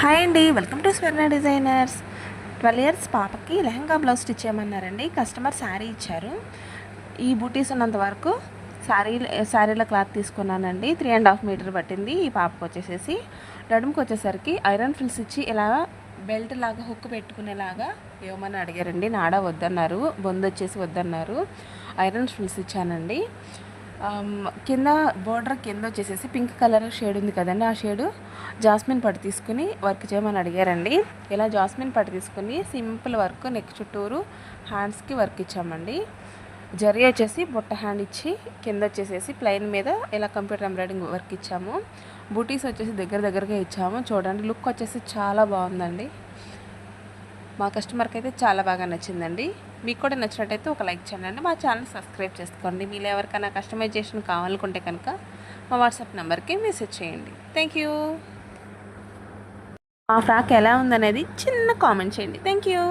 Hi అండి, welcome to Swarna designers. 12 years పాపకి lehenga blouse stitch చేయమన్నారండి. కస్టమర్ శారీ ఇచ్చారు. ఈ బూటీస్ ఉన్నంత వరకు శారీలో క్లాత్ తీసుకున్నానండి. 3.5 మీటర్ పట్టింది ఈ పాపకు వచ్చేసేసి. నడుముకు వచ్చేసరికి ఐరన్ ఫ్రిల్స్ ఇచ్చి ఇలా బెల్ట్ లాగా హుక్ పెట్టుకునేలాగా ఇవ్వమని అడిగారండి. నాడా వద్దన్నారు, బొందు వచ్చేసి వద్దన్నారు. ఐరన్ ఫ్రిల్స్ ఇచ్చానండి. కింద బోర్డర్ కింద వచ్చేసేసి పింక్ కలర్ షేడ్ ఉంది కదండి, ఆ షేడు జాస్మిన్ పట్టు తీసుకుని వర్క్ చేయమని అడిగారండి. ఇలా జాస్మిన్ పట్టు తీసుకుని సింపుల్ వర్క్ నెక్ చుట్టూరు హ్యాండ్స్కి వర్క్ ఇచ్చామండి. జరీ వచ్చేసి బుట్ట హ్యాండ్ ఇచ్చి కింద వచ్చేసేసి ప్లెయిన్ మీద ఇలా కంప్యూటర్ ఎంబ్రాయిడింగ్ వర్క్ ఇచ్చాము. బూటీస్ వచ్చేసి దగ్గరగా ఇచ్చాము. చూడండి, లుక్ వచ్చేసి చాలా బాగుందండి. మా కస్టమర్కి అయితే చాలా బాగా నచ్చిందండి. మీకు కూడా నచ్చినట్టయితే ఒక లైక్ చేయండి. మా ఛానల్ సబ్స్క్రైబ్ చేసుకోండి. మీరు ఎవరికైనా కస్టమైజేషన్ కావాలనుకుంటే కనుక మా వాట్సాప్ నెంబర్కి మెసేజ్ చేయండి. Thank you. మా ఫ్రాక్ ఎలా ఉందనేది చిన్న కామెంట్ చేయండి. Thank you.